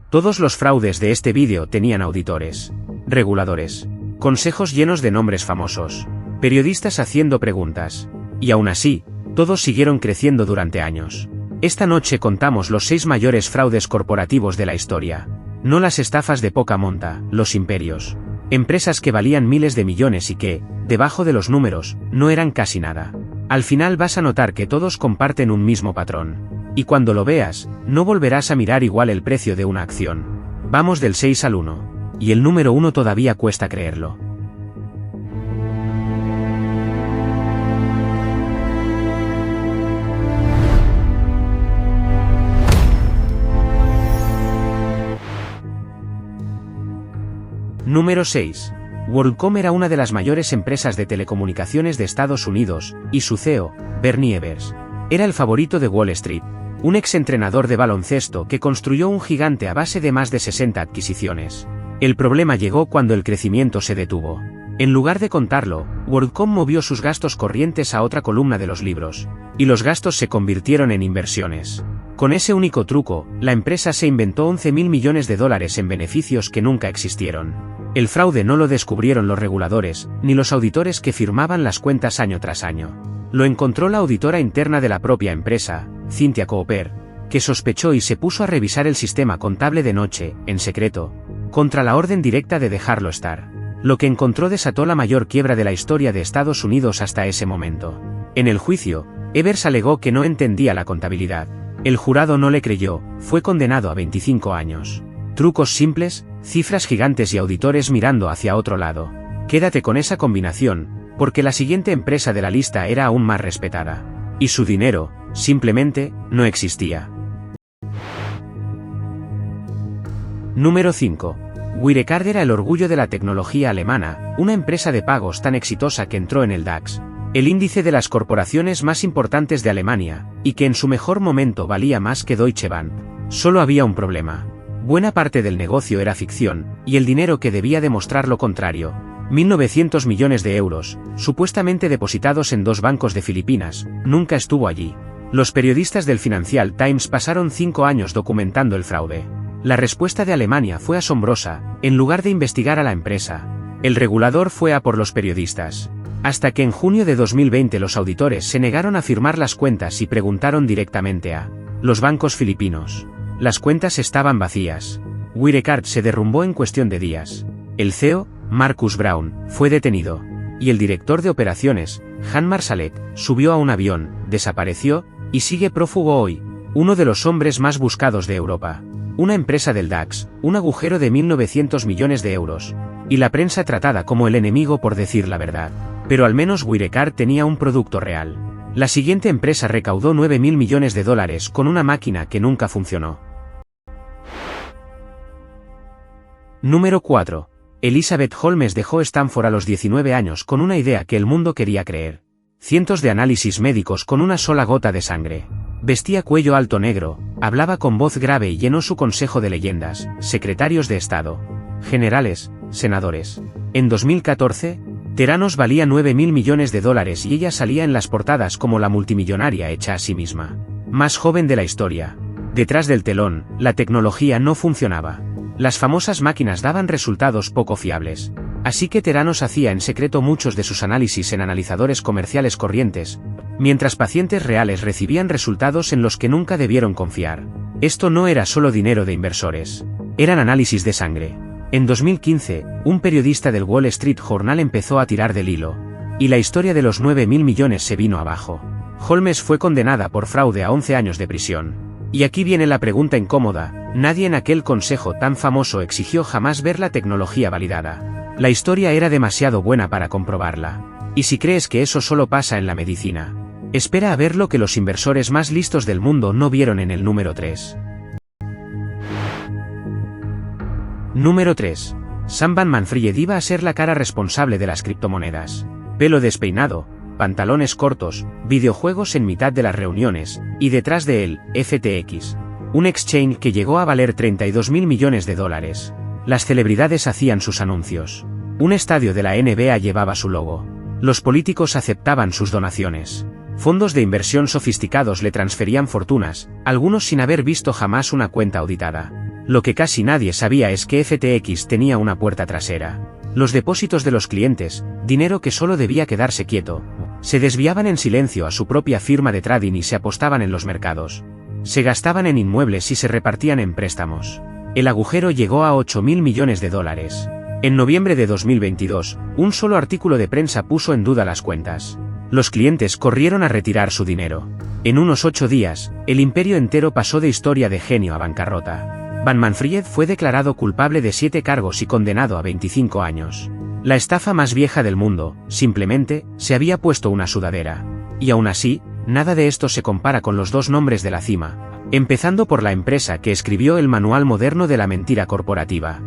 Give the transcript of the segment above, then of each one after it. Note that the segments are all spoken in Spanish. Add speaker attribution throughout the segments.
Speaker 1: Todos los fraudes de este vídeo tenían auditores, reguladores, consejos llenos de nombres famosos, periodistas haciendo preguntas. Y aún así, todos siguieron creciendo durante años. Esta noche contamos los 6 mayores fraudes corporativos de la historia. No las estafas de poca monta, los imperios. Empresas que valían miles de millones y que, debajo de los números, no eran casi nada. Al final vas a notar que todos comparten un mismo patrón. Y cuando lo veas, no volverás a mirar igual el precio de una acción. Vamos del 6 al 1. Y el número 1 todavía cuesta creerlo. Número 6. WorldCom era una de las mayores empresas de telecomunicaciones de Estados Unidos, y su CEO, Bernie Ebbers, era el favorito de Wall Street, un exentrenador de baloncesto que construyó un gigante a base de más de 60 adquisiciones. El problema llegó cuando el crecimiento se detuvo. En lugar de contarlo, WorldCom movió sus gastos corrientes a otra columna de los libros, y los gastos se convirtieron en inversiones. Con ese único truco, la empresa se inventó $11.000 millones en beneficios que nunca existieron. El fraude no lo descubrieron los reguladores, ni los auditores que firmaban las cuentas año tras año. Lo encontró la auditora interna de la propia empresa, Cynthia Cooper, que sospechó y se puso a revisar el sistema contable de noche, en secreto, contra la orden directa de dejarlo estar. Lo que encontró desató la mayor quiebra de la historia de Estados Unidos hasta ese momento. En el juicio, Ebbers alegó que no entendía la contabilidad. El jurado no le creyó, fue condenado a 25 años. Trucos simples, cifras gigantes y auditores mirando hacia otro lado. Quédate con esa combinación, porque la siguiente empresa de la lista era aún más respetada. Y su dinero, simplemente, no existía. Número 5. Wirecard era el orgullo de la tecnología alemana, una empresa de pagos tan exitosa que entró en el DAX, el índice de las corporaciones más importantes de Alemania, y que en su mejor momento valía más que Deutsche Bank. Solo había un problema. Buena parte del negocio era ficción, y el dinero que debía demostrar lo contrario. 1.900 millones de euros, supuestamente depositados en 2 bancos de Filipinas, nunca estuvo allí. Los periodistas del Financial Times pasaron 5 años documentando el fraude. La respuesta de Alemania fue asombrosa. En lugar de investigar a la empresa, el regulador fue a por los periodistas. Hasta que en junio de 2020 los auditores se negaron a firmar las cuentas y preguntaron directamente a los bancos filipinos. Las cuentas estaban vacías. Wirecard se derrumbó en cuestión de días. El CEO, Marcus Braun, fue detenido. Y el director de operaciones, Han Marsalek, subió a un avión, desapareció, y sigue prófugo hoy, uno de los hombres más buscados de Europa. Una empresa del DAX, un agujero de 1.900 millones de euros. Y la prensa tratada como el enemigo por decir la verdad. Pero al menos Wirecard tenía un producto real. La siguiente empresa recaudó $9.000 millones con una máquina que nunca funcionó. Número 4. Elizabeth Holmes dejó Stanford a los 19 años con una idea que el mundo quería creer. Cientos de análisis médicos con una sola gota de sangre. Vestía cuello alto negro, hablaba con voz grave y llenó su consejo de leyendas, secretarios de Estado, generales, senadores. En 2014, Theranos valía $9.000 millones y ella salía en las portadas como la multimillonaria hecha a sí misma. Más joven de la historia. Detrás del telón, la tecnología no funcionaba. Las famosas máquinas daban resultados poco fiables. Así que Theranos hacía en secreto muchos de sus análisis en analizadores comerciales corrientes, mientras pacientes reales recibían resultados en los que nunca debieron confiar. Esto no era solo dinero de inversores. Eran análisis de sangre. En 2015, un periodista del Wall Street Journal empezó a tirar del hilo. Y la historia de los 9.000 millones se vino abajo. Holmes fue condenada por fraude a 11 años de prisión. Y aquí viene la pregunta incómoda, nadie en aquel consejo tan famoso exigió jamás ver la tecnología validada. La historia era demasiado buena para comprobarla. Y si crees que eso solo pasa en la medicina, espera a ver lo que los inversores más listos del mundo no vieron en el número 3. Número 3. Sam Bankman-Fried iba a ser la cara responsable de las criptomonedas. Pelo despeinado, pantalones cortos, videojuegos en mitad de las reuniones, y detrás de él, FTX. Un exchange que llegó a valer $32.000 millones. Las celebridades hacían sus anuncios. Un estadio de la NBA llevaba su logo. Los políticos aceptaban sus donaciones. Fondos de inversión sofisticados le transferían fortunas, algunos sin haber visto jamás una cuenta auditada. Lo que casi nadie sabía es que FTX tenía una puerta trasera. Los depósitos de los clientes, dinero que solo debía quedarse quieto, se desviaban en silencio a su propia firma de trading y se apostaban en los mercados. Se gastaban en inmuebles y se repartían en préstamos. El agujero llegó a 8.000 millones de dólares. En noviembre de 2022, un solo artículo de prensa puso en duda las cuentas. Los clientes corrieron a retirar su dinero. En unos 8 días, el imperio entero pasó de historia de genio a bancarrota. Bankman-Fried fue declarado culpable de 7 cargos y condenado a 25 años. La estafa más vieja del mundo, simplemente, se había puesto una sudadera. Y aún así, nada de esto se compara con los 2 nombres de la cima, empezando por la empresa que escribió el manual moderno de la mentira corporativa.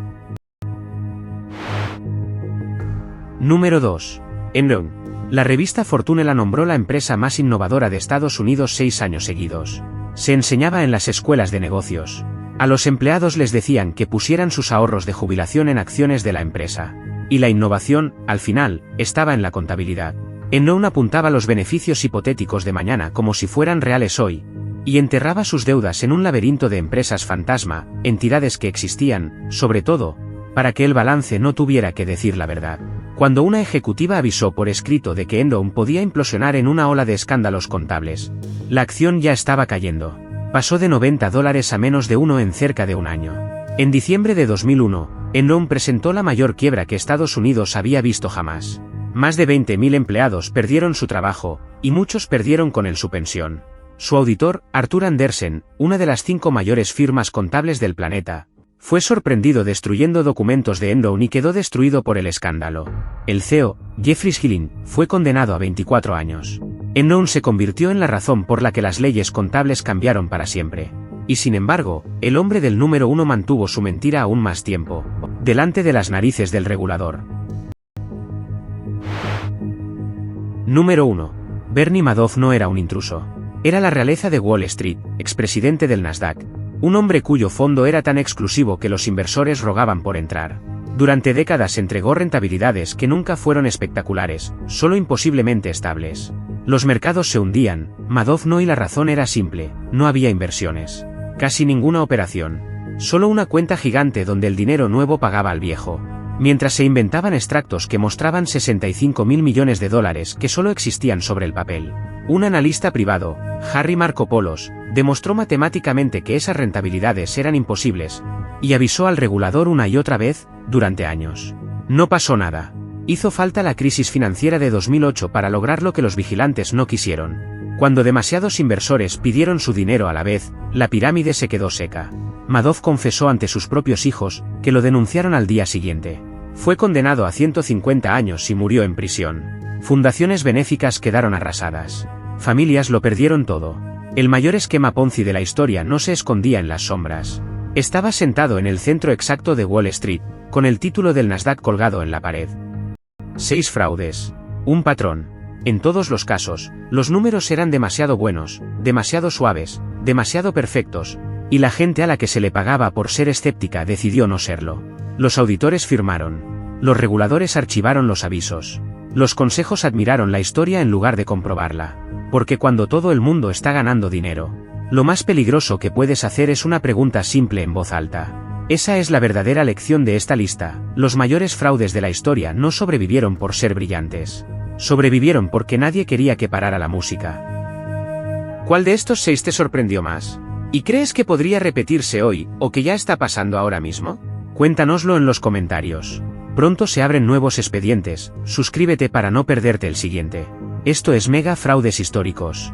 Speaker 1: Número 2. Enron. La revista Fortune la nombró la empresa más innovadora de Estados Unidos 6 años seguidos. Se enseñaba en las escuelas de negocios. A los empleados les decían que pusieran sus ahorros de jubilación en acciones de la empresa. Y la innovación, al final, estaba en la contabilidad. Enron apuntaba los beneficios hipotéticos de mañana como si fueran reales hoy, y enterraba sus deudas en un laberinto de empresas fantasma, entidades que existían, sobre todo, para que el balance no tuviera que decir la verdad. Cuando una ejecutiva avisó por escrito de que Enron podía implosionar en una ola de escándalos contables, la acción ya estaba cayendo. Pasó de $90 a menos de 1 en cerca de un año. En diciembre de 2001, Enron presentó la mayor quiebra que Estados Unidos había visto jamás. Más de 20.000 empleados perdieron su trabajo, y muchos perdieron con él su pensión. Su auditor, Arthur Andersen, una de las 5 mayores firmas contables del planeta, fue sorprendido destruyendo documentos de Enron y quedó destruido por el escándalo. El CEO, Jeffrey Skilling, fue condenado a 24 años. Enron se convirtió en la razón por la que las leyes contables cambiaron para siempre. Y sin embargo, el hombre del número 1 mantuvo su mentira aún más tiempo, delante de las narices del regulador. Número 1. Bernie Madoff no era un intruso. Era la realeza de Wall Street, expresidente del Nasdaq. Un hombre cuyo fondo era tan exclusivo que los inversores rogaban por entrar. Durante décadas entregó rentabilidades que nunca fueron espectaculares, solo imposiblemente estables. Los mercados se hundían, Madoff no, y la razón era simple: no había inversiones. Casi ninguna operación. Solo una cuenta gigante donde el dinero nuevo pagaba al viejo. Mientras se inventaban extractos que mostraban 65.000 millones de dólares que solo existían sobre el papel. Un analista privado, Harry Markopolos, demostró matemáticamente que esas rentabilidades eran imposibles, y avisó al regulador una y otra vez, durante años. No pasó nada. Hizo falta la crisis financiera de 2008 para lograr lo que los vigilantes no quisieron. Cuando demasiados inversores pidieron su dinero a la vez, la pirámide se quedó seca. Madoff confesó ante sus propios hijos, que lo denunciaron al día siguiente. Fue condenado a 150 años y murió en prisión. Fundaciones benéficas quedaron arrasadas. Familias lo perdieron todo. El mayor esquema Ponzi de la historia no se escondía en las sombras. Estaba sentado en el centro exacto de Wall Street, con el título del Nasdaq colgado en la pared. 6 fraudes. Un patrón. En todos los casos, los números eran demasiado buenos, demasiado suaves, demasiado perfectos, y la gente a la que se le pagaba por ser escéptica decidió no serlo. Los auditores firmaron. Los reguladores archivaron los avisos. Los consejos admiraron la historia en lugar de comprobarla. Porque cuando todo el mundo está ganando dinero, lo más peligroso que puedes hacer es una pregunta simple en voz alta. Esa es la verdadera lección de esta lista. Los mayores fraudes de la historia no sobrevivieron por ser brillantes. Sobrevivieron porque nadie quería que parara la música. ¿Cuál de estos 6 te sorprendió más? ¿Y crees que podría repetirse hoy, o que ya está pasando ahora mismo? Cuéntanoslo en los comentarios. Pronto se abren nuevos expedientes, suscríbete para no perderte el siguiente. Esto es Mega Fraudes Históricos.